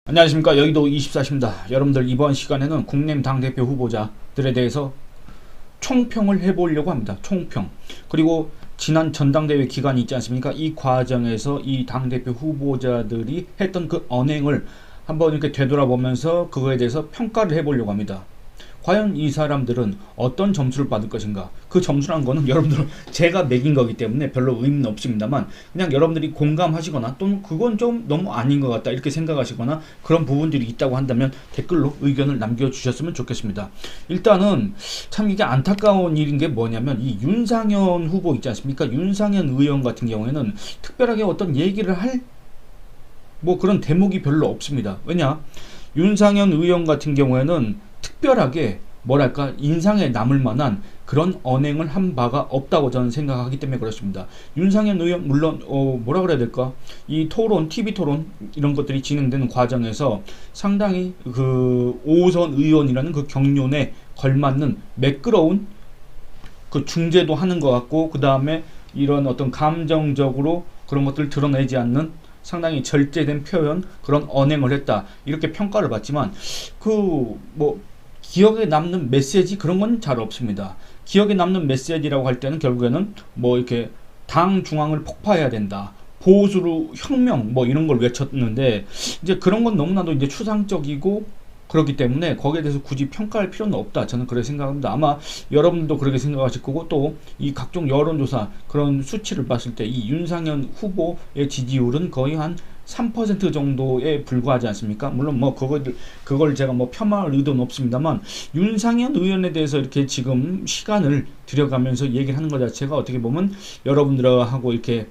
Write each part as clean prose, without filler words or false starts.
안녕하십니까, 여의도 24시입니다. 여러분들, 이번 시간에는 국민의힘 당대표 후보자들에 대해서 총평을 해보려고 합니다. 총평. 그리고 지난 전당대회 기간이 있지 않습니까? 이 과정에서 이 당대표 후보자들이 했던 그 언행을 한번 이렇게 되돌아보면서 그거에 대해서 평가를 해보려고 합니다. 과연 이 사람들은 어떤 점수를 받을 것인가? 그 점수란 거는 여러분들 제가 매긴 거기 때문에 별로 의미는 없습니다만, 그냥 여러분들이 공감하시거나 또는 그건 좀 너무 아닌 것 같다 이렇게 생각하시거나 그런 부분들이 있다고 한다면 댓글로 의견을 남겨주셨으면 좋겠습니다. 일단은 참 이게 안타까운 일인 게 뭐냐면, 이 윤상현 후보 있지 않습니까? 윤상현 의원 같은 경우에는 특별하게 어떤 얘기를 할 그런 대목이 별로 없습니다. 왜냐? 윤상현 의원 같은 경우에는 특별하게 뭐랄까 인상에 남을 만한 그런 언행을 한 바가 없다고 저는 생각하기 때문에 그렇습니다. 윤상현 의원 물론 뭐라 그래야 될까, 이 토론, TV 토론 이런 것들이 진행되는 과정에서 상당히 그 5선 의원이라는 그 경륜에 걸맞는 매끄러운 그 중재도 하는 것 같고, 그 다음에 이런 어떤 감정적으로 그런 것들을 드러내지 않는 상당히 절제된 표현, 그런 언행을 했다 이렇게 평가를 받지만, 기억에 남는 메시지 그런 건 잘 없습니다. 기억에 남는 메시지라고 할 때는 결국에는 이렇게 당 중앙을 폭파해야 된다, 보수로 혁명 이런 걸 외쳤는데, 이제 그런 건 너무나도 이제 추상적이고 그렇기 때문에 거기에 대해서 굳이 평가할 필요는 없다, 저는 그렇게 생각합니다. 아마 여러분도 그렇게 생각하실 거고, 또 이 각종 여론조사 그런 수치를 봤을 때 이 윤상현 후보의 지지율은 거의 한 3% 정도에 불과하지 않습니까? 물론 그걸 제가 폄하할 의도는 없습니다만, 윤상현 의원에 대해서 이렇게 지금 시간을 들여가면서 얘기를 하는 것 자체가 어떻게 보면 여러분들하고 이렇게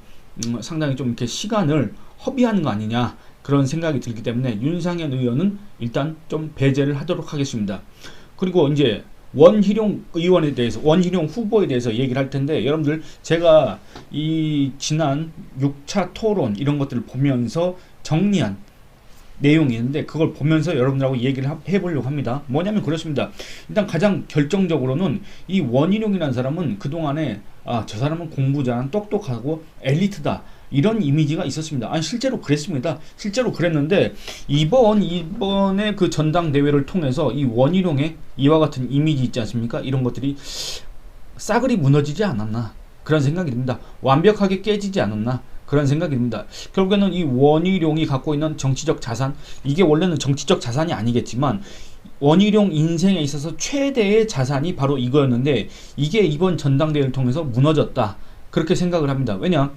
상당히 좀 이렇게 시간을 허비하는 거 아니냐, 그런 생각이 들기 때문에 윤상현 의원은 일단 좀 배제를 하도록 하겠습니다. 그리고 이제 원희룡 의원에 대해서, 원희룡 후보에 대해서 얘기를 할 텐데, 여러분들 제가 이 지난 6차 토론 이런 것들을 보면서 정리한 내용이 있는데, 그걸 보면서 여러분들하고 얘기를 해보려고 합니다. 뭐냐면 그렇습니다. 일단 가장 결정적으로는 이 원희룡이라는 사람은 그동안에 저 사람은 공부 잘한 똑똑하고 엘리트다 이런 이미지가 있었습니다. 아니, 실제로 그랬습니다. 실제로 그랬는데 이번에 그 전당대회를 통해서 이 원희룡의 이와 같은 이미지 있지 않습니까? 이런 것들이 싸그리 무너지지 않았나, 그런 생각이 듭니다. 완벽하게 깨지지 않았나, 그런 생각이 듭니다. 결국에는 이 원희룡이 갖고 있는 정치적 자산, 이게 원래는 정치적 자산이 아니겠지만 원희룡 인생에 있어서 최대의 자산이 바로 이거였는데, 이게 이번 전당대회를 통해서 무너졌다, 그렇게 생각을 합니다. 왜냐?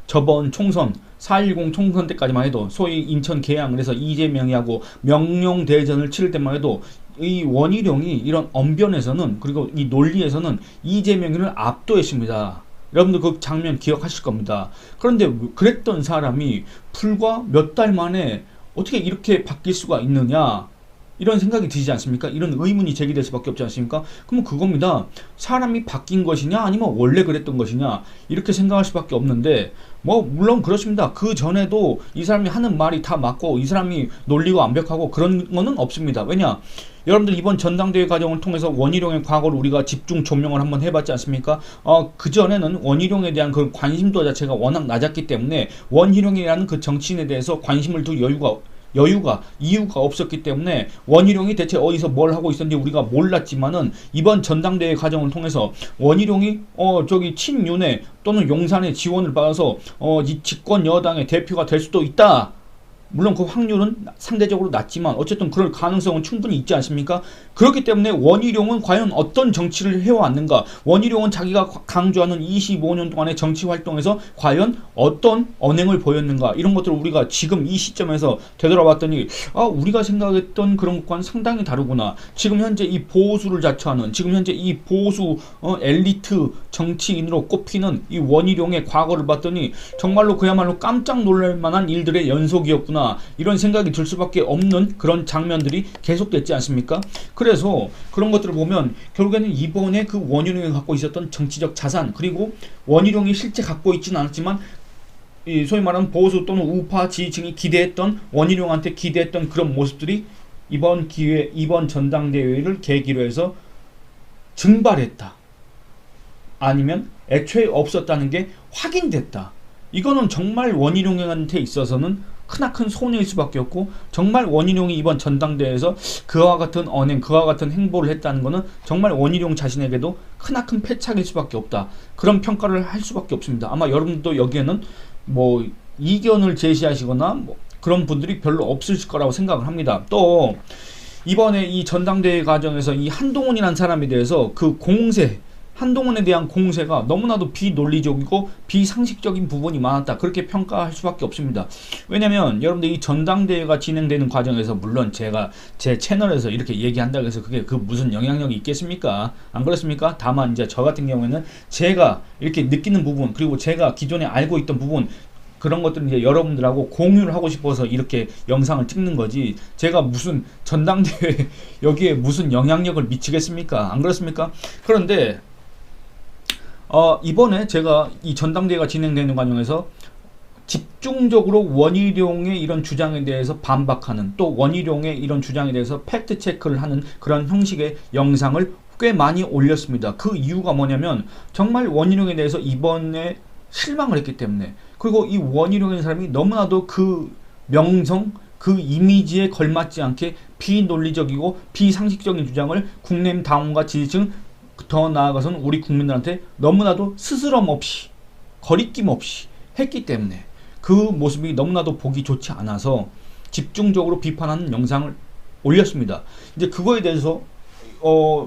저번 총선 4.10 총선 때까지만 해도, 소위 인천 계양을 해서 이재명이하고 명령대전을 치를 때만 해도 이 원희룡이 이런 언변에서는, 그리고 이 논리에서는 이재명을 압도했습니다. 여러분들 그 장면 기억하실 겁니다. 그런데 그랬던 사람이 불과 몇 달 만에 어떻게 이렇게 바뀔 수가 있느냐, 이런 생각이 들지 않습니까? 이런 의문이 제기될 수밖에 없지 않습니까? 그러면 그겁니다. 사람이 바뀐 것이냐 아니면 원래 그랬던 것이냐, 이렇게 생각할 수밖에 없는데, 물론 그렇습니다. 그 전에도 이 사람이 하는 말이 다 맞고 이 사람이 논리가 완벽하고 그런 거는 없습니다. 왜냐? 여러분들 이번 전당대회 과정을 통해서 원희룡의 과거를 우리가 집중 조명을 한번 해봤지 않습니까? 그 전에는 원희룡에 대한 그 관심도 자체가 워낙 낮았기 때문에 원희룡이라는 그 정치인에 대해서 관심을 둘 이유가 없었기 때문에 원희룡이 대체 어디서 뭘 하고 있었는지 우리가 몰랐지만은, 이번 전당대회 과정을 통해서 원희룡이 친윤회 또는 용산의 지원을 받아서 이 집권 여당의 대표가 될 수도 있다. 물론 그 확률은 상대적으로 낮지만 어쨌든 그럴 가능성은 충분히 있지 않습니까? 그렇기 때문에 원희룡은 과연 어떤 정치를 해왔는가, 원희룡은 자기가 강조하는 25년 동안의 정치 활동에서 과연 어떤 언행을 보였는가, 이런 것들을 우리가 지금 이 시점에서 되돌아봤더니 우리가 생각했던 그런 것과는 상당히 다르구나. 지금 현재 이 보수를 자처하는, 지금 현재 이 보수 엘리트 정치인으로 꼽히는 이 원희룡의 과거를 봤더니 정말로 그야말로 깜짝 놀랄 만한 일들의 연속이었구나, 이런 생각이 들 수밖에 없는 그런 장면들이 계속됐지 않습니까? 그래서 그런 것들을 보면 결국에는 이번에 그 원희룡이 갖고 있었던 정치적 자산, 그리고 원희룡이 실제 갖고 있지는 않았지만 이 소위 말하는 보수 또는 우파 지지층이 원희룡한테 기대했던 그런 모습들이 이번 전당대회를 계기로 해서 증발했다, 아니면 애초에 없었다는 게 확인됐다. 이거는 정말 원희룡한테 있어서는 크나큰 손해일 수밖에 없고, 정말 원희룡이 이번 전당대회에서 그와 같은 언행, 그와 같은 행보를 했다는 것은 정말 원희룡 자신에게도 크나큰 패착일 수밖에 없다. 그런 평가를 할 수밖에 없습니다. 아마 여러분도 여기에는 뭐 이견을 제시하시거나 뭐 그런 분들이 별로 없으실 거라고 생각을 합니다. 또 이번에 이 전당대회 과정에서 이 한동훈이라는 사람에 대해서 그 공세, 한동훈에 대한 공세가 너무나도 비논리적이고 비상식적인 부분이 많았다. 그렇게 평가할 수밖에 없습니다. 왜냐면 여러분들 이 전당대회가 진행되는 과정에서 물론 제가 제 채널에서 이렇게 얘기한다고 해서 그게 그 무슨 영향력이 있겠습니까? 안 그렇습니까? 다만 이제 저 같은 경우에는 제가 이렇게 느끼는 부분, 그리고 제가 기존에 알고 있던 부분, 그런 것들은 이제 여러분들하고 공유를 하고 싶어서 이렇게 영상을 찍는 거지, 제가 무슨 전당대회 여기에 무슨 영향력을 미치겠습니까? 안 그렇습니까? 그런데 이번에 제가 이 전당대회가 진행되는 과정에서 집중적으로 원희룡의 이런 주장에 대해서 반박하는, 또 원희룡의 이런 주장에 대해서 팩트 체크를 하는 그런 형식의 영상을 꽤 많이 올렸습니다. 그 이유가 뭐냐면 정말 원희룡에 대해서 이번에 실망을 했기 때문에, 그리고 이 원희룡이라는 사람이 너무나도 그 명성, 그 이미지에 걸맞지 않게 비논리적이고 비상식적인 주장을 국내민 당원과 지지층, 더 나아가서는 우리 국민들한테 너무나도 스스럼 없이, 거리낌 없이 했기 때문에 그 모습이 너무나도 보기 좋지 않아서 집중적으로 비판하는 영상을 올렸습니다. 이제 그거에 대해서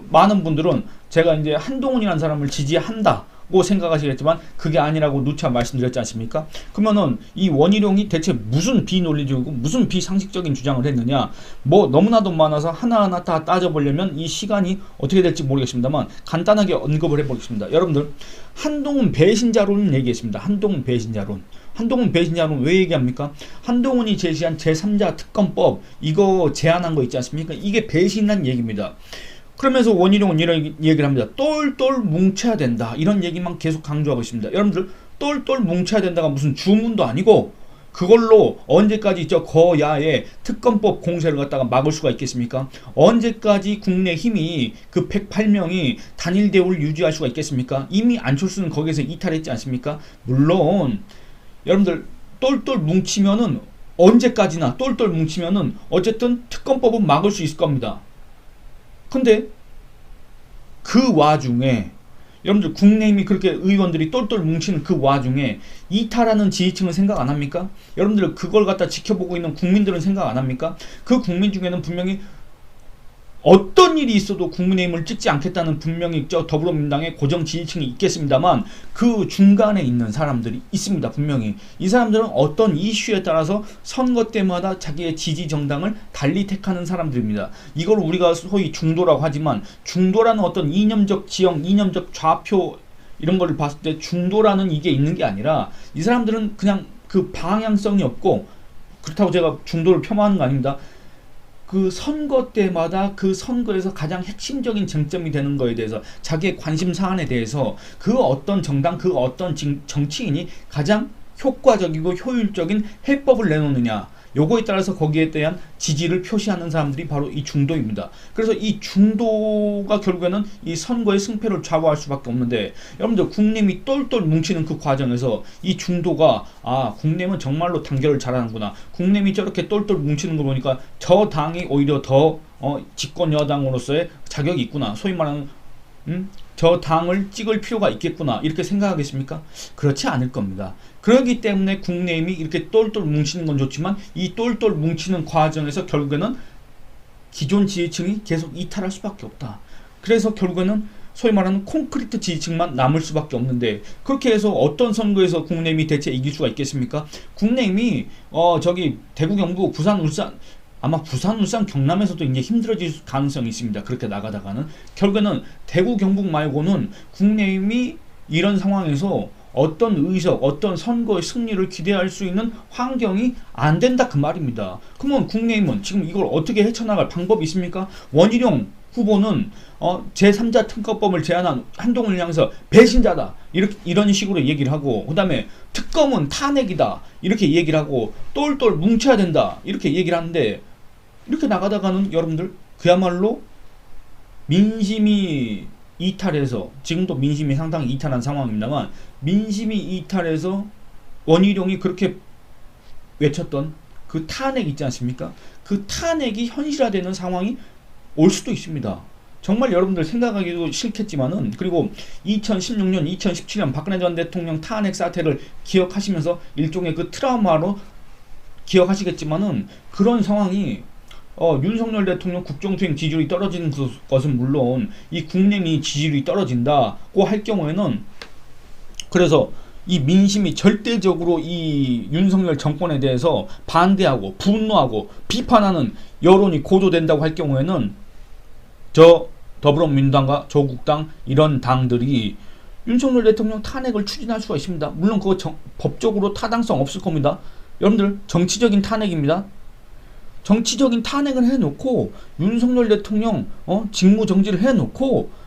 많은 분들은 제가 이제 한동훈이라는 사람을 지지한다고 생각하시겠지만 그게 아니라고 누차 말씀드렸지 않습니까? 그러면은 이 원희룡이 대체 무슨 비논리적이고 무슨 비상식적인 주장을 했느냐, 뭐 너무나도 많아서 하나하나 다 따져보려면 이 시간이 어떻게 될지 모르겠습니다만 간단하게 언급을 해보겠습니다. 여러분들, 한동훈 배신자론 얘기했습니다. 한동훈 배신자론. 한동훈 배신자론 왜 얘기합니까? 한동훈이 제시한 제3자 특검법, 이거 제안한 거 있지 않습니까? 이게 배신한 얘기입니다. 그러면서 원희룡은 이런 얘기를 합니다. 똘똘 뭉쳐야 된다. 이런 얘기만 계속 강조하고 있습니다. 여러분들, 똘똘 뭉쳐야 된다가 무슨 주문도 아니고 그걸로 언제까지 저 거야의 특검법 공세를 갖다가 막을 수가 있겠습니까? 언제까지 국내 힘이 그 108명이 단일 대우를 유지할 수가 있겠습니까? 이미 안철수는 거기에서 이탈했지 않습니까? 물론 여러분들, 똘똘 뭉치면은 언제까지나 똘똘 뭉치면은 어쨌든 특검법은 막을 수 있을 겁니다. 근데 그 와중에 여러분들, 국내힘이 그렇게 의원들이 똘똘 뭉치는 그 와중에 이탈하는 지지층은 생각 안 합니까? 여러분들, 그걸 갖다 지켜보고 있는 국민들은 생각 안 합니까? 그 국민 중에는 분명히 어떤 일이 있어도 국민의힘을 찍지 않겠다는 분명히 저 더불어민주당의 고정 지지층이 있겠습니다만 그 중간에 있는 사람들이 있습니다. 분명히 이 사람들은 어떤 이슈에 따라서 선거 때마다 자기의 지지 정당을 달리 택하는 사람들입니다. 이걸 우리가 소위 중도라고 하지만, 중도라는 어떤 이념적 지형, 이념적 좌표 이런 거를 봤을 때 중도라는 이게 있는 게 아니라 이 사람들은 그냥 그 방향성이 없고, 그렇다고 제가 중도를 폄하하는 거 아닙니다. 그 선거 때마다 그 선거에서 가장 핵심적인 쟁점이 되는 거에 대해서, 자기의 관심 사안에 대해서 그 어떤 정당, 그 어떤 정치인이 가장 효과적이고 효율적인 해법을 내놓느냐, 요거에 따라서 거기에 대한 지지를 표시하는 사람들이 바로 이 중도입니다. 그래서 이 중도가 결국에는 이 선거의 승패를 좌우할 수밖에 없는데, 여러분들, 국내민이 똘똘 뭉치는 그 과정에서 이 중도가 국내민 정말로 단결을 잘하는구나, 국내민이 저렇게 똘똘 뭉치는 거 보니까 저 당이 오히려 더 집권 여당으로서의 자격이 있구나, 소위 말하는 저 당을 찍을 필요가 있겠구나, 이렇게 생각하겠습니까? 그렇지 않을 겁니다. 그렇기 때문에 국내힘이 이렇게 똘똘 뭉치는 건 좋지만 이 똘똘 뭉치는 과정에서 결국에는 기존 지지층이 계속 이탈할 수밖에 없다. 그래서 결국에는 소위 말하는 콘크리트 지지층만 남을 수밖에 없는데, 그렇게 해서 어떤 선거에서 국내힘이 대체 이길 수가 있겠습니까? 국내힘이 저기 대구, 경북, 부산, 울산, 아마 부산, 울산, 경남에서도 이제 힘들어질 가능성이 있습니다. 그렇게 나가다가는 결국에는 대구, 경북 말고는 국내힘이 이런 상황에서 어떤 의석, 어떤 선거의 승리를 기대할 수 있는 환경이 안 된다, 그 말입니다. 그러면 국내힘은 지금 이걸 어떻게 헤쳐나갈 방법이 있습니까? 원희룡 후보는 제3자 특검법을 제안한 한동훈을 향해서 배신자다, 이런 식으로 얘기를 하고, 그 다음에 특검은 탄핵이다, 이렇게 얘기를 하고, 똘똘 뭉쳐야 된다, 이렇게 얘기를 하는데, 이렇게 나가다가는 여러분들 그야말로 민심이 이탈해서, 지금도 민심이 상당히 이탈한 상황입니다만, 민심이 이탈해서 원희룡이 그렇게 외쳤던 그 탄핵 있지 않습니까? 그 탄핵이 현실화되는 상황이 올 수도 있습니다. 정말 여러분들 생각하기도 싫겠지만은, 그리고 2016년, 2017년 박근혜 전 대통령 탄핵 사태를 기억하시면서 일종의 그 트라우마로 기억하시겠지만은, 그런 상황이 윤석열 대통령 국정수행 지지율이 떨어지는 것은 물론 이 국내미 지지율이 떨어진다고 할 경우에는, 그래서 이 민심이 절대적으로 이 윤석열 정권에 대해서 반대하고 분노하고 비판하는 여론이 고조된다고 할 경우에는, 저 더불어민주당과 조국당 이런 당들이 윤석열 대통령 탄핵을 추진할 수가 있습니다. 물론 그거 법적으로 타당성 없을 겁니다. 여러분들, 정치적인 탄핵입니다. 정치적인 탄핵을 해놓고 윤석열 대통령 직무 정지를 해놓고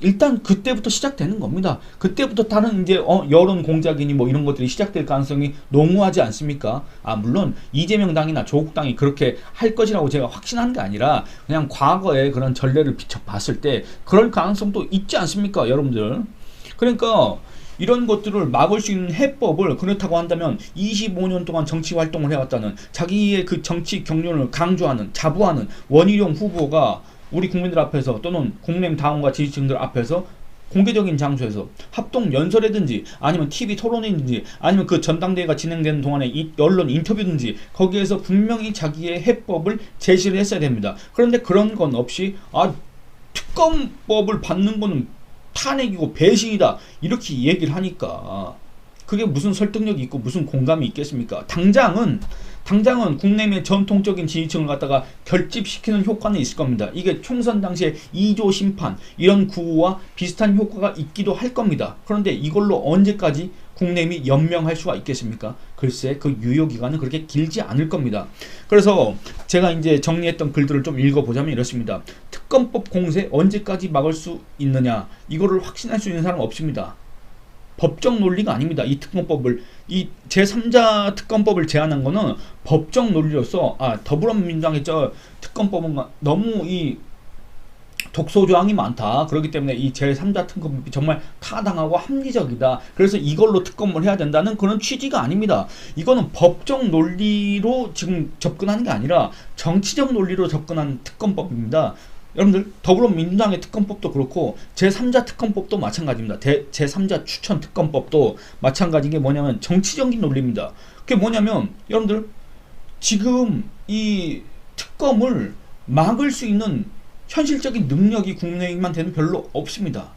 일단 그때부터 시작되는 겁니다. 그때부터 다른 이제 여론 공작이니 뭐 이런 것들이 시작될 가능성이 농후하지 않습니까? 물론 이재명 당이나 조국 당이 그렇게 할 것이라고 제가 확신한 게 아니라 그냥 과거의 그런 전례를 비춰봤을 때 그럴 가능성도 있지 않습니까, 여러분들? 그러니까 이런 것들을 막을 수 있는 해법을, 그렇다고 한다면 25년 동안 정치 활동을 해왔다는, 자기의 그 정치 경륜을 강조하는, 자부하는 원희룡 후보가 우리 국민들 앞에서 또는 국민의힘 당원과 지지층들 앞에서 공개적인 장소에서 합동 연설이든지 아니면 TV 토론이든지 아니면 그 전당대회가 진행되는 동안에 이 언론 인터뷰든지 거기에서 분명히 자기의 해법을 제시를 했어야 됩니다. 그런데 그런 건 없이 특검법을 받는 거는 탄핵이고 배신이다 이렇게 얘기를 하니까 그게 무슨 설득력이 있고 무슨 공감이 있겠습니까? 당장은 국내의 전통적인 지지층을 갖다가 결집시키는 효과는 있을 겁니다. 이게 총선 당시에 2조 심판 이런 구호와 비슷한 효과가 있기도 할 겁니다. 그런데 이걸로 언제까지 국내미 연명할 수가 있겠습니까? 글쎄, 그 유효기간은 그렇게 길지 않을 겁니다. 그래서 제가 이제 정리했던 글들을 좀 읽어보자면 이렇습니다. 특검법 공세 언제까지 막을 수 있느냐, 이거를 확신할 수 있는 사람은 없습니다. 법적 논리가 아닙니다. 이 특검법을, 이 제3자 특검법을 제안한 거는 법적 논리로서 더불어민주당의 저 특검법은 너무 이 독소조항이 많다. 그렇기 때문에 이 제3자 특검법이 정말 타당하고 합리적이다. 그래서 이걸로 특검을 해야 된다는 그런 취지가 아닙니다. 이거는 법적 논리로 지금 접근하는 게 아니라 정치적 논리로 접근한 특검법입니다. 여러분들, 더불어민주당의 특검법도 그렇고 제3자 특검법도 마찬가지입니다. 제3자 추천 특검법도 마찬가지인 게 뭐냐면 정치적인 논리입니다. 그게 뭐냐면 여러분들, 지금 이 특검을 막을 수 있는 현실적인 능력이 국민의힘한테는 별로 없습니다.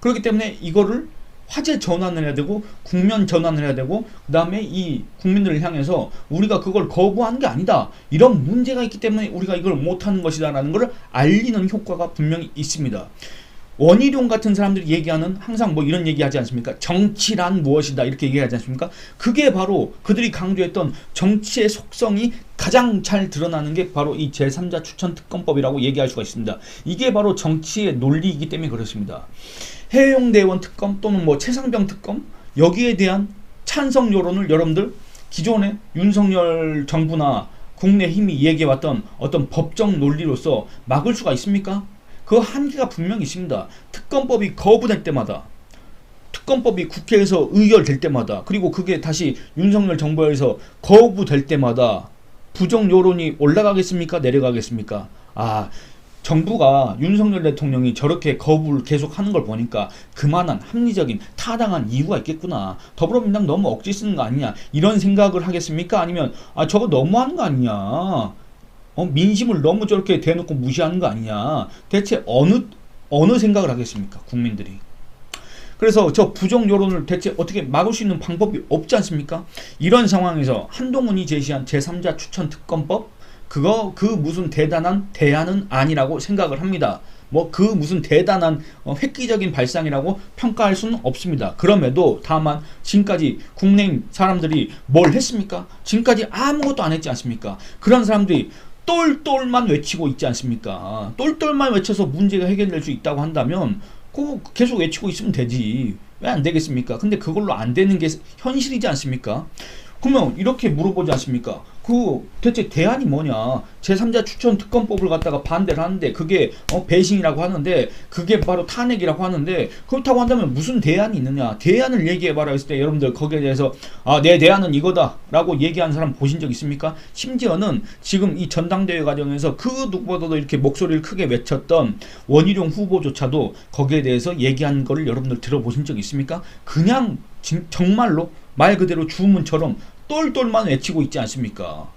그렇기 때문에 이거를 화제 전환을 해야 되고 국면 전환을 해야 되고 그 다음에 이 국민들을 향해서 우리가 그걸 거부하는 게 아니다, 이런 문제가 있기 때문에 우리가 이걸 못하는 것이다 라는 것을 알리는 효과가 분명히 있습니다. 원희룡 같은 사람들이 얘기하는, 항상 뭐 이런 얘기 하지 않습니까? 정치란 무엇이다 이렇게 얘기하지 않습니까? 그게 바로 그들이 강조했던 정치의 속성이 가장 잘 드러나는 게 바로 이 제3자 추천 특검법이라고 얘기할 수가 있습니다. 이게 바로 정치의 논리이기 때문에 그렇습니다. 해외용 대원 특검 또는 뭐 최상병 특검, 여기에 대한 찬성 여론을 여러분들, 기존의 윤석열 정부나 국내힘이 얘기해왔던 어떤 법적 논리로서 막을 수가 있습니까? 그 한계가 분명히 있습니다. 특검법이 거부될 때마다, 특검법이 국회에서 의결될 때마다, 그리고 그게 다시 윤석열 정부에서 거부될 때마다 부정 여론이 올라가겠습니까? 내려가겠습니까? 정부가, 윤석열 대통령이 저렇게 거부를 계속하는 걸 보니까 그만한 합리적인 타당한 이유가 있겠구나, 더불어민주당 너무 억지 쓰는 거 아니냐, 이런 생각을 하겠습니까? 아니면 저거 너무하는 거 아니냐, 민심을 너무 저렇게 대놓고 무시하는 거 아니냐, 대체 어느 생각을 하겠습니까, 국민들이? 그래서 저 부정 여론을 대체 어떻게 막을 수 있는 방법이 없지 않습니까? 이런 상황에서 한동훈이 제시한 제3자 추천 특검법, 그 무슨 대단한 대안은 아니라고 생각을 합니다. 뭐 그 무슨 대단한 획기적인 발상이라고 평가할 수는 없습니다. 그럼에도 다만 지금까지 국내인 사람들이 뭘 했습니까? 지금까지 아무것도 안 했지 않습니까? 그런 사람들이 똘똘만 외치고 있지 않습니까? 똘똘만 외쳐서 문제가 해결될 수 있다고 한다면 그거 계속 외치고 있으면 되지. 왜 안 되겠습니까? 근데 그걸로 안 되는 게 현실이지 않습니까? 그러면 이렇게 물어보지 않습니까? 그 대체 대안이 뭐냐? 제3자 추천 특검법을 갖다가 반대를 하는데 그게 배신이라고 하는데 그게 바로 탄핵이라고 하는데 그렇다고 한다면 무슨 대안이 있느냐? 대안을 얘기해봐라 했을 때 여러분들 거기에 대해서 내 대안은 이거다라고 얘기하는 사람 보신 적 있습니까? 심지어는 지금 이 전당대회 과정에서 그 누구보다도 이렇게 목소리를 크게 외쳤던 원희룡 후보조차도 거기에 대해서 얘기한 거를 여러분들 들어보신 적 있습니까? 그냥 정말로 말 그대로 주문처럼 똘똘만 외치고 있지 않습니까?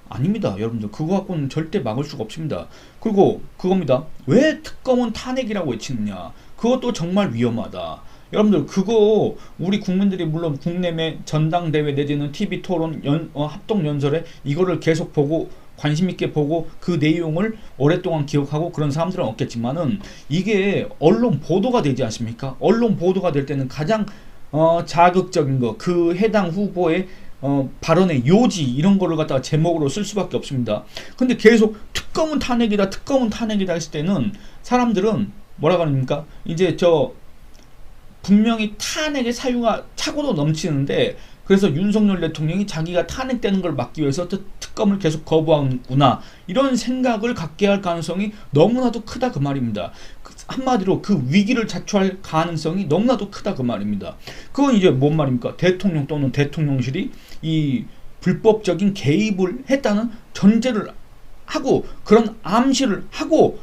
아닙니다. 여러분들 그거 갖고는 절대 막을 수가 없습니다. 그리고 그겁니다. 왜 특검은 탄핵이라고 외치느냐? 그것도 정말 위험하다. 여러분들 그거 우리 국민들이 물론 국내외 전당대회 내지는 TV토론 합동연설에 이거를 계속 보고 관심있게 보고 그 내용을 오랫동안 기억하고 그런 사람들은 없겠지만은 이게 언론 보도가 되지 않습니까? 언론 보도가 될 때는 가장 자극적인 거, 그 해당 후보의 발언의 요지 이런 거를 갖다가 제목으로 쓸 수밖에 없습니다. 근데 계속 특검은 탄핵이다, 특검은 탄핵이다 했을 때는 사람들은 뭐라 그럽니까? 이제 분명히 탄핵의 사유가 차고도 넘치는데 그래서 윤석열 대통령이 자기가 탄핵되는 걸 막기 위해서 특검을 계속 거부하구나 이런 생각을 갖게 할 가능성이 너무나도 크다 그 말입니다. 한마디로 그 위기를 자초할 가능성이 너무나도 크다 그 말입니다. 그건 이제 뭔 말입니까? 대통령 또는 대통령실이 이 불법적인 개입을 했다는 전제를 하고 그런 암시를 하고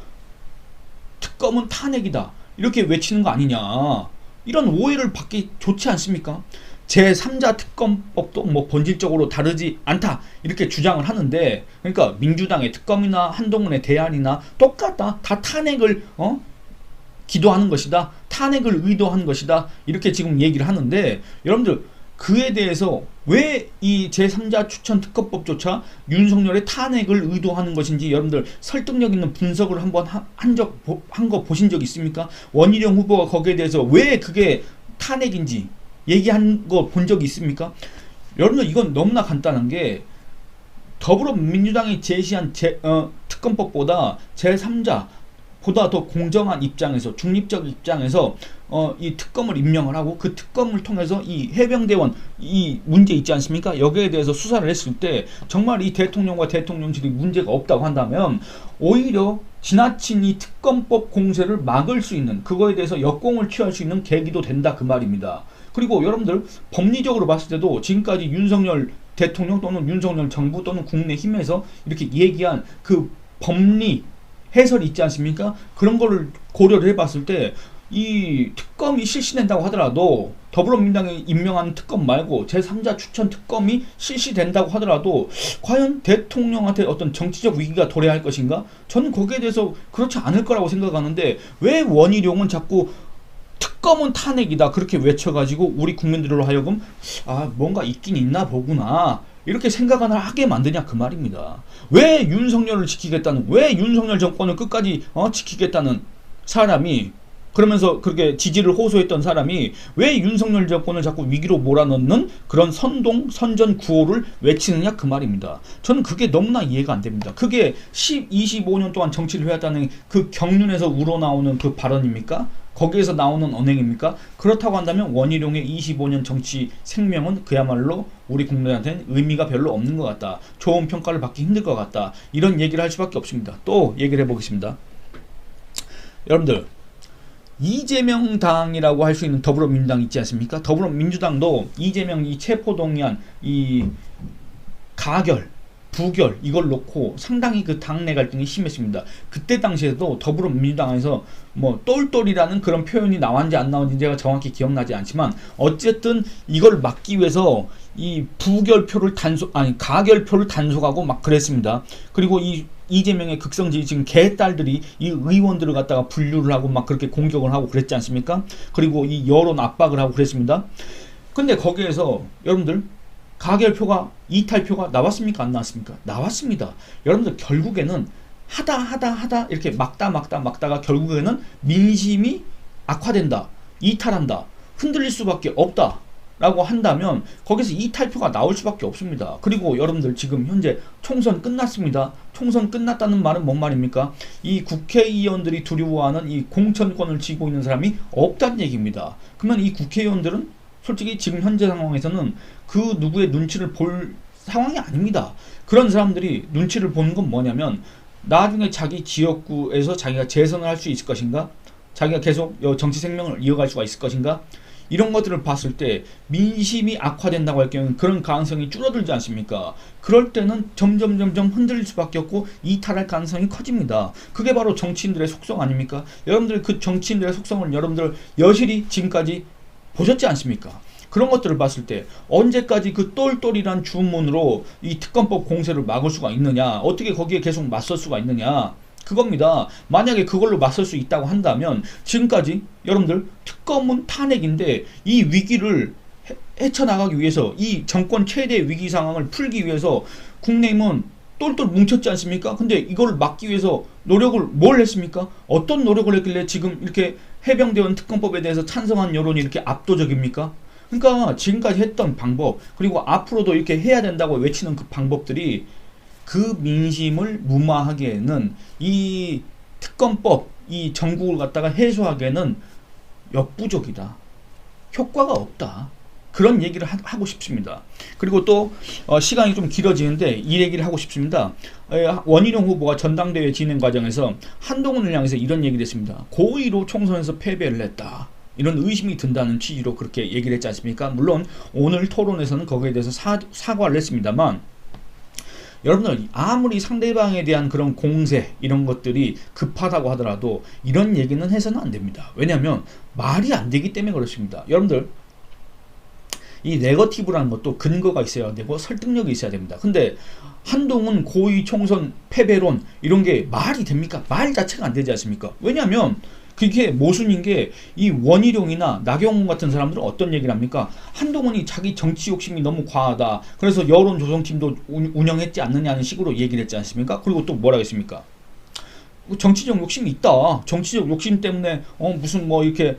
특검은 탄핵이다 이렇게 외치는 거 아니냐, 이런 오해를 받기 좋지 않습니까? 제3자 특검법도 뭐 본질적으로 다르지 않다 이렇게 주장을 하는데, 그러니까 민주당의 특검이나 한동훈의 대안이나 똑같다, 다 탄핵을 기도하는 것이다, 탄핵을 의도한 것이다 이렇게 지금 얘기를 하는데, 여러분들 그에 대해서 왜 이 제3자 추천 특검법조차 윤석열의 탄핵을 의도하는 것인지 여러분들 설득력 있는 분석을 한번 한 거 보신 적 있습니까? 원희룡 후보가 거기에 대해서 왜 그게 탄핵인지 얘기한 거 본 적이 있습니까? 여러분들 이건 너무나 간단한 게 더불어민주당이 제시한 특검법보다 제3자 보다 더 공정한 입장에서 중립적 입장에서 이 특검을 임명을 하고 그 특검을 통해서 이 해병대원 이 문제 있지 않습니까? 여기에 대해서 수사를 했을 때 정말 이 대통령과 대통령실이 문제가 없다고 한다면 오히려 지나친 이 특검법 공세를 막을 수 있는, 그거에 대해서 역공을 취할 수 있는 계기도 된다 그 말입니다. 그리고 여러분들 법리적으로 봤을 때도 지금까지 윤석열 대통령 또는 윤석열 정부 또는 국민의힘에서 이렇게 얘기한 그 법리 해설이 있지 않습니까? 그런 거를 고려를 해봤을 때 이 특검이 실시된다고 하더라도 더불어민주당이 임명한 특검 말고 제3자 추천 특검이 실시된다고 하더라도 과연 대통령한테 어떤 정치적 위기가 도래할 것인가? 저는 거기에 대해서 그렇지 않을 거라고 생각하는데 왜 원희룡은 자꾸 특검은 탄핵이다 그렇게 외쳐가지고 우리 국민들로 하여금 뭔가 있긴 있나 보구나 이렇게 생각을 하게 만드냐 그 말입니다. 왜 윤석열을 지키겠다는, 왜 윤석열 정권을 끝까지 지키겠다는 사람이, 그러면서 그렇게 지지를 호소했던 사람이 왜 윤석열 정권을 자꾸 위기로 몰아넣는 그런 선전 구호를 외치느냐 그 말입니다. 저는 그게 너무나 이해가 안 됩니다. 그게 25년 동안 정치를 해왔다는 그 경륜에서 우러나오는 그 발언입니까? 거기에서 나오는 언행입니까? 그렇다고 한다면 원희룡의 25년 정치 생명은 그야말로 우리 국민들한테는 의미가 별로 없는 것 같다, 좋은 평가를 받기 힘들 것 같다, 이런 얘기를 할 수밖에 없습니다. 또 얘기를 해보겠습니다. 여러분들 이재명 당이라고 할 수 있는 더불어민주당 있지 않습니까? 더불어민주당도 이재명 이 체포동의안 이 가결 부결 이걸 놓고 상당히 그 당내 갈등이 심했습니다. 그때 당시에도 더불어민주당에서 뭐 똘똘이라는 그런 표현이 나왔는지 안 나왔는지 제가 정확히 기억나지 않지만 어쨌든 이걸 막기 위해서 이 부결표를 가결표를 단속하고 막 그랬습니다. 그리고 이재명의 극성지 지금 개딸들이 이 의원들을 갖다가 분류를 하고 막 그렇게 공격을 하고 그랬지 않습니까? 그리고 이 여론 압박을 하고 그랬습니다. 근데 거기에서 여러분들 가결표가 이탈표가 나왔습니까? 안 나왔습니까? 나왔습니다. 여러분들 결국에는 하다 이렇게 막다가 결국에는 민심이 악화된다, 이탈한다, 흔들릴 수밖에 없다 라고 한다면 거기서 이탈표가 나올 수밖에 없습니다. 그리고 여러분들 지금 현재 총선 끝났습니다. 총선 끝났다는 말은 뭔 말입니까? 이 국회의원들이 두려워하는 이 공천권을 쥐고 있는 사람이 없다는 얘기입니다. 그러면 이 국회의원들은 솔직히 지금 현재 상황에서는 그 누구의 눈치를 볼 상황이 아닙니다. 그런 사람들이 눈치를 보는 건 뭐냐면 나중에 자기 지역구에서 자기가 재선을 할 수 있을 것인가? 자기가 계속 정치 생명을 이어갈 수가 있을 것인가? 이런 것들을 봤을 때 민심이 악화된다고 할 경우는 그런 가능성이 줄어들지 않습니까? 그럴 때는 점점 흔들릴 수밖에 없고 이탈할 가능성이 커집니다. 그게 바로 정치인들의 속성 아닙니까? 여러분들 그 정치인들의 속성을 여러분들 여실히 지금까지 보셨지 않습니까? 그런 것들을 봤을 때 언제까지 그 똘똘이란 주문으로 이 특검법 공세를 막을 수가 있느냐, 어떻게 거기에 계속 맞설 수가 있느냐, 그겁니다. 만약에 그걸로 맞설 수 있다고 한다면 지금까지 여러분들 특검은 탄핵인데 이 위기를 헤쳐나가기 위해서, 이 정권 최대 위기 상황을 풀기 위해서 국내임은 똘똘 뭉쳤지 않습니까? 근데 이걸 막기 위해서 노력을 뭘 했습니까? 어떤 노력을 했길래 지금 이렇게 해병대원 특검법에 대해서 찬성한 여론이 이렇게 압도적입니까? 그러니까 지금까지 했던 방법, 그리고 앞으로도 이렇게 해야 된다고 외치는 그 방법들이 그 민심을 무마하기에는, 이 특검법, 이 정국을 갖다가 해소하기에는 역부족이다. 효과가 없다. 그런 얘기를 하고 싶습니다. 그리고 또 시간이 좀 길어지는데 이 얘기를 하고 싶습니다. 원희룡 후보가 전당대회 진행 과정에서 한동훈을 향해서 이런 얘기를 했습니다. 고의로 총선에서 패배를 했다. 이런 의심이 든다는 취지로 그렇게 얘기를 했지 않습니까? 물론 오늘 토론에서는 거기에 대해서 사과를 했습니다만, 여러분들 아무리 상대방에 대한 그런 공세 이런 것들이 급하다고 하더라도 이런 얘기는 해서는 안 됩니다. 왜냐하면 말이 안 되기 때문에 그렇습니다. 여러분들 이 네거티브라는 것도 근거가 있어야 되고 설득력이 있어야 됩니다. 근데 한동훈 고의 총선 패배론 이런 게 말이 됩니까? 말 자체가 안 되지 않습니까? 왜냐하면 그게 모순인 게, 이 원희룡이나 나경원 같은 사람들은 어떤 얘기를 합니까? 한동훈이 자기 정치 욕심이 너무 과하다. 그래서 여론 조성팀도 운영했지 않느냐는 식으로 얘기를 했지 않습니까? 그리고 또 뭐라 했습니까? 정치적 욕심이 있다. 정치적 욕심 때문에 무슨 뭐 이렇게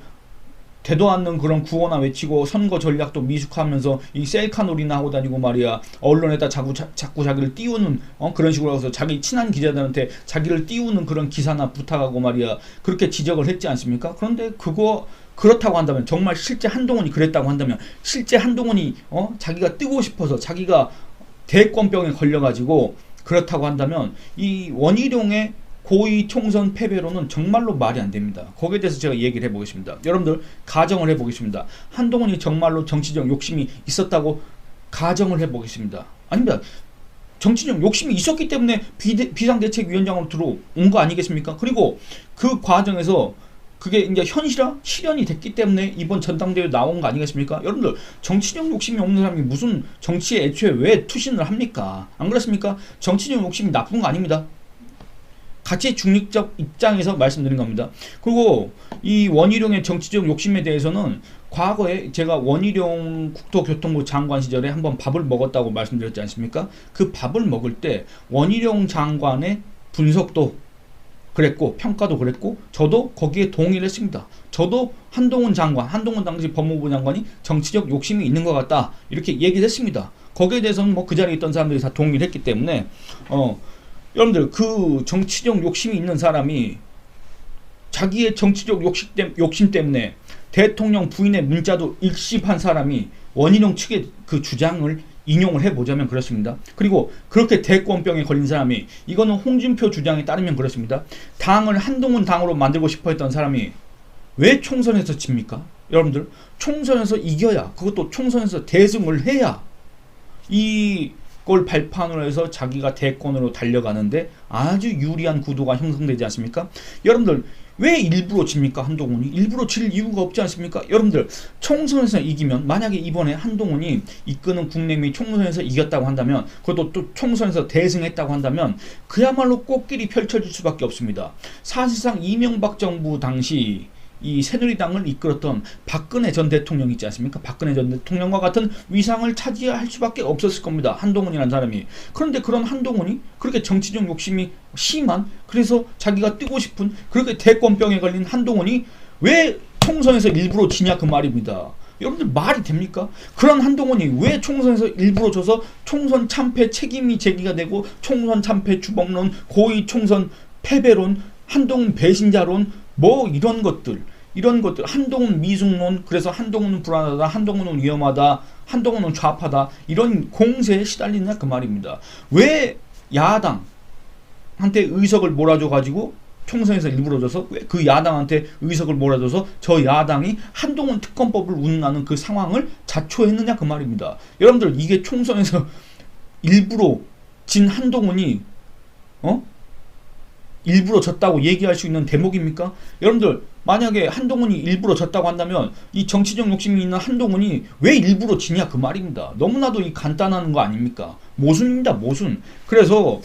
되도 않는 그런 구호나 외치고 선거 전략도 미숙하면서 이 셀카 놀이나 하고 다니고 말이야. 언론에다 자꾸 자기를 띄우는 그런 식으로 해서 자기 친한 기자들한테 자기를 띄우는 그런 기사나 부탁하고 말이야. 그렇게 지적을 했지 않습니까? 그런데 그거 그렇다고 한다면, 정말 실제 한동훈이 그랬다고 한다면, 실제 한동훈이 자기가 뜨고 싶어서 자기가 대권병에 걸려가지고 그렇다고 한다면 이 원희룡의 고의 총선 패배로는 정말로 말이 안 됩니다. 거기에 대해서 제가 얘기를 해보겠습니다. 여러분들 가정을 해보겠습니다. 한동훈이 정말로 정치적 욕심이 있었다고 가정을 해보겠습니다. 아닙니다. 정치적 욕심이 있었기 때문에 비상대책위원장으로 들어온 거 아니겠습니까? 그리고 그 과정에서 그게 이제 실현이 됐기 때문에 이번 전당대회 나온 거 아니겠습니까? 여러분들 정치적 욕심이 없는 사람이 무슨 정치에 애초에 왜 투신을 합니까? 안 그렇습니까? 정치적 욕심이 나쁜 거 아닙니다. 가치 중립적 입장에서 말씀드린 겁니다. 그리고 이 원희룡의 정치적 욕심에 대해서는 과거에 제가 원희룡 국토교통부 장관 시절에 한번 밥을 먹었다고 말씀드렸지 않습니까? 그 밥을 먹을 때 원희룡 장관의 분석도 그랬고 평가도 그랬고 저도 거기에 동의를 했습니다. 저도 한동훈 당시 법무부 장관이 정치적 욕심이 있는 것 같다 이렇게 얘기를 했습니다. 거기에 대해서는 뭐 그 자리에 있던 사람들이 다 동의를 했기 때문에 여러분들 그 정치적 욕심이 있는 사람이 자기의 정치적 욕심 때문에 대통령 부인의 문자도 읽씹한 사람이 원희룡 측의 그 주장을 인용을 해보자면 그렇습니다. 그리고 그렇게 대권병에 걸린 사람이, 이거는 홍준표 주장에 따르면 그렇습니다. 당을 한동훈 당으로 만들고 싶어 했던 사람이 왜 총선에서 집니까? 여러분들 총선에서 이겨야, 그것도 총선에서 대승을 해야 이걸 발판으로 해서 자기가 대권으로 달려가는데 아주 유리한 구도가 형성되지 않습니까? 여러분들 왜 일부러 집니까? 한동훈이 일부러 질 이유가 없지 않습니까? 여러분들 총선에서 이기면, 만약에 이번에 한동훈이 이끄는 국민의힘이 총선에서 이겼다고 한다면, 그것도 또 총선에서 대승했다고 한다면 그야말로 꽃길이 펼쳐질 수밖에 없습니다. 사실상 이명박 정부 당시 이 새누리당을 이끌었던 박근혜 전 대통령 있지 않습니까? 박근혜 전 대통령과 같은 위상을 차지할 수밖에 없었을 겁니다. 한동훈이라는 사람이. 그런데 그런 한동훈이 그렇게 정치적 욕심이 심한, 그래서 자기가 뜨고 싶은, 그렇게 대권병에 걸린 한동훈이 왜 총선에서 일부러 지냐 그 말입니다. 여러분들 말이 됩니까? 그런 한동훈이 왜 총선에서 일부러 져서 총선 참패 책임이 제기가 되고 총선 참패 주범론, 고의 총선 패배론, 한동훈 배신자론, 뭐 이런 것들, 이런 것들, 한동훈 미숙론, 그래서 한동훈은 불안하다, 한동훈은 위험하다, 한동훈은 좌파다, 이런 공세에 시달리느냐 그 말입니다. 왜 야당한테 의석을 몰아줘 가지고 총선에서 일부러 져서 왜 그 야당한테 의석을 몰아줘서 저 야당이 한동훈 특검법을 운운하는 그 상황을 자초했느냐 그 말입니다. 여러분들, 이게 총선에서 일부러 진 한동훈이 일부러 졌다고 얘기할 수 있는 대목입니까? 여러분들, 만약에 한동훈이 일부러 졌다고 한다면 이 정치적 욕심이 있는 한동훈이 왜 일부러 지냐 그 말입니다. 너무나도 이 간단한 거 아닙니까? 모순입니다, 모순. 그래서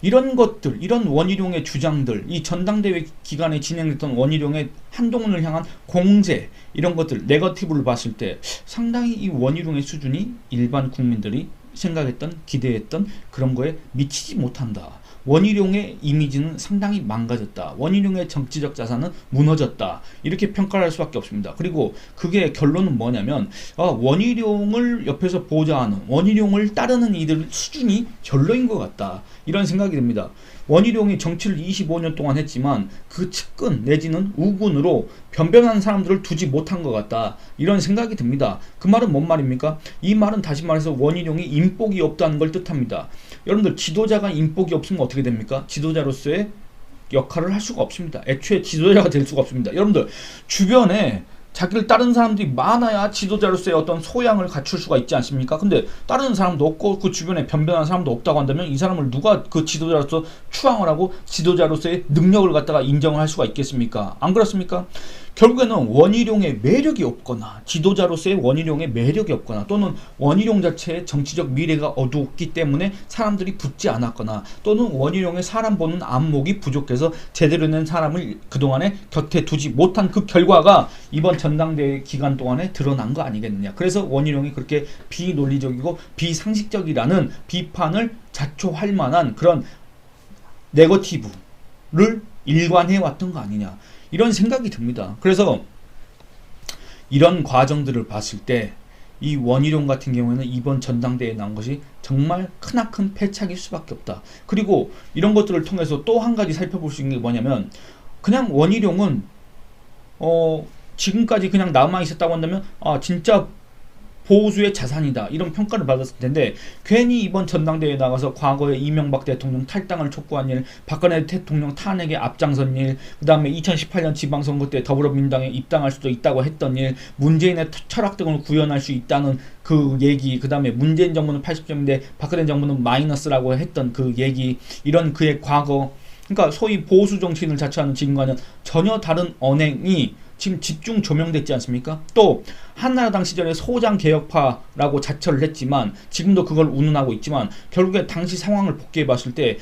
이런 것들, 이런 원희룡의 주장들, 이 전당대회 기간에 진행됐던 원희룡의 한동훈을 향한 공세, 이런 것들, 네거티브를 봤을 때 상당히 이 원희룡의 수준이 일반 국민들이 생각했던, 기대했던 그런 거에 미치지 못한다. 원희룡의 이미지는 상당히 망가졌다. 원희룡의 정치적 자산은 무너졌다. 이렇게 평가를 할 수밖에 없습니다. 그리고 그게 결론은 뭐냐면 원희룡을 옆에서 보좌하는, 원희룡을 따르는 이들 수준이 결론인 것 같다. 이런 생각이 듭니다. 원희룡이 정치를 25년 동안 했지만 그 측근 내지는 우군으로 변변한 사람들을 두지 못한 것 같다. 이런 생각이 듭니다. 그 말은 뭔 말입니까? 이 말은 다시 말해서 원희룡이 인복이 없다는 걸 뜻합니다. 여러분들, 지도자가 인복이 없으면 어떻게 됩니까? 지도자로서의 역할을 할 수가 없습니다. 애초에 지도자가 될 수가 없습니다. 여러분들, 주변에 자기를 따르는 사람들이 많아야 지도자로서의 어떤 소양을 갖출 수가 있지 않습니까? 근데 따르는 사람도 없고 그 주변에 변변한 사람도 없다고 한다면 이 사람을 누가 그 지도자로서 추앙을 하고 지도자로서의 능력을 갖다가 인정을 할 수가 있겠습니까? 안 그렇습니까? 결국에는 원희룡의 매력이 없거나, 지도자로서의 원희룡의 매력이 없거나, 또는 원희룡 자체의 정치적 미래가 어두웠기 때문에 사람들이 붙지 않았거나, 또는 원희룡의 사람 보는 안목이 부족해서 제대로 된 사람을 그동안에 곁에 두지 못한 그 결과가 이번 전당대회 기간 동안에 드러난 거 아니겠느냐. 그래서 원희룡이 그렇게 비논리적이고 비상식적이라는 비판을 자초할 만한 그런 네거티브를 일관해왔던 거 아니냐, 이런 생각이 듭니다. 그래서 이런 과정들을 봤을 때 이 원희룡 같은 경우에는 이번 전당대회에 나온 것이 정말 크나큰 패착일 수밖에 없다. 그리고 이런 것들을 통해서 또 한 가지 살펴볼 수 있는 게 뭐냐면, 그냥 원희룡은 지금까지 그냥 남아 있었다고 한다면 진짜 보수의 자산이다, 이런 평가를 받았을 텐데, 괜히 이번 전당대회에 나가서 과거에 이명박 대통령 탈당을 촉구한 일, 박근혜 대통령 탄핵에 앞장선 일, 그 다음에 2018년 지방선거 때 더불어민주당에 입당할 수도 있다고 했던 일, 문재인의 철학 등을 구현할 수 있다는 그 얘기, 그 다음에 문재인 정부는 80점인데 박근혜 정부는 마이너스라고 했던 그 얘기, 이런 그의 과거, 그러니까 소위 보수 정치인을 자처하는 지금과는 전혀 다른 언행이 지금 집중 조명됐지 않습니까? 또 한나라당 시절에 소장개혁파라고 자처를 했지만 지금도 그걸 운운하고 있지만, 결국에 당시 상황을 복귀해 봤을 때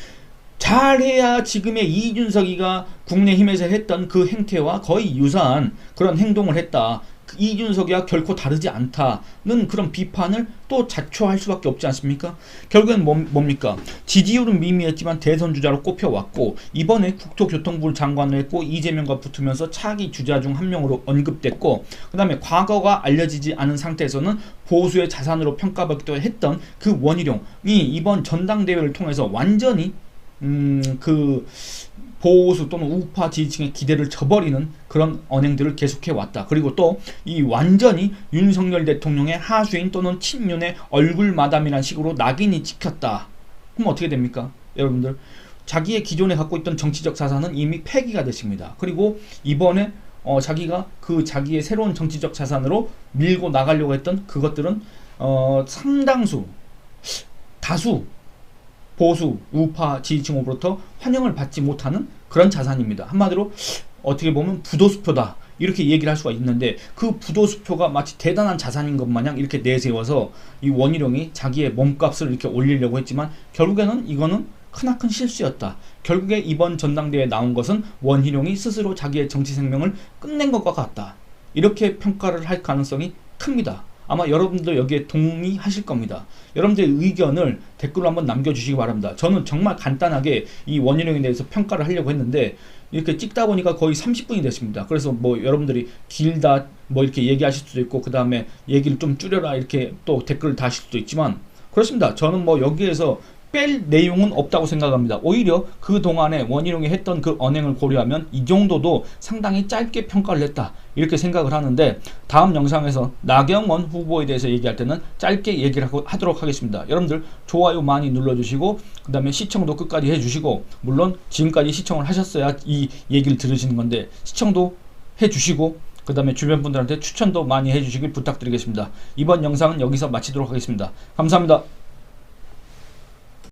잘해야 지금의 이준석이가 국민의힘에서 했던 그 행태와 거의 유사한 그런 행동을 했다, 이준석이와 결코 다르지 않다는 그런 비판을 또 자초할 수밖에 없지 않습니까? 결국엔 뭡니까? 지지율은 미미했지만 대선 주자로 꼽혀왔고, 이번에 국토교통부 장관을 했고, 이재명과 붙으면서 차기 주자 중 한 명으로 언급됐고, 그 다음에 과거가 알려지지 않은 상태에서는 보수의 자산으로 평가받기도 했던 그 원희룡이 이번 전당대회를 통해서 완전히 그 보수 또는 우파 지지층의 기대를 저버리는 그런 언행들을 계속해 왔다. 그리고 또 이 완전히 윤석열 대통령의 하수인 또는 친윤의 얼굴 마담이라는 식으로 낙인이 찍혔다. 그럼 어떻게 됩니까? 여러분들, 자기의 기존에 갖고 있던 정치적 자산은 이미 폐기가 됐습니다. 그리고 이번에 자기가 그 자기의 새로운 정치적 자산으로 밀고 나가려고 했던 그것들은 상당수, 다수 보수, 우파 지지층으로부터 환영을 받지 못하는 그런 자산입니다. 한마디로 어떻게 보면 부도수표다, 이렇게 얘기를 할 수가 있는데, 그 부도수표가 마치 대단한 자산인 것 마냥 이렇게 내세워서 이 원희룡이 자기의 몸값을 이렇게 올리려고 했지만 결국에는 이거는 크나큰 실수였다. 결국에 이번 전당대회에 나온 것은 원희룡이 스스로 자기의 정치 생명을 끝낸 것과 같다. 이렇게 평가를 할 가능성이 큽니다. 아마 여러분도 여기에 동의하실 겁니다. 여러분들의 의견을 댓글로 한번 남겨주시기 바랍니다. 저는 정말 간단하게 이 원희룡에 대해서 평가를 하려고 했는데 이렇게 찍다 보니까 거의 30분이 됐습니다. 그래서 뭐 여러분들이 길다 뭐 이렇게 얘기하실 수도 있고, 그 다음에 얘기를 좀 줄여라 이렇게 또 댓글을 다실 수도 있지만, 그렇습니다. 저는 뭐 여기에서 뺄 내용은 없다고 생각합니다. 오히려 그 동안에 원희룡이 했던 그 언행을 고려하면 이 정도도 상당히 짧게 평가를 했다, 이렇게 생각을 하는데, 다음 영상에서 나경원 후보에 대해서 얘기할 때는 짧게 얘기를 하도록 하겠습니다. 여러분들 좋아요 많이 눌러주시고, 그 다음에 시청도 끝까지 해주시고, 물론 지금까지 시청을 하셨어야 이 얘기를 들으시는 건데 시청도 해주시고, 그 다음에 주변 분들한테 추천도 많이 해주시길 부탁드리겠습니다. 이번 영상은 여기서 마치도록 하겠습니다. 감사합니다.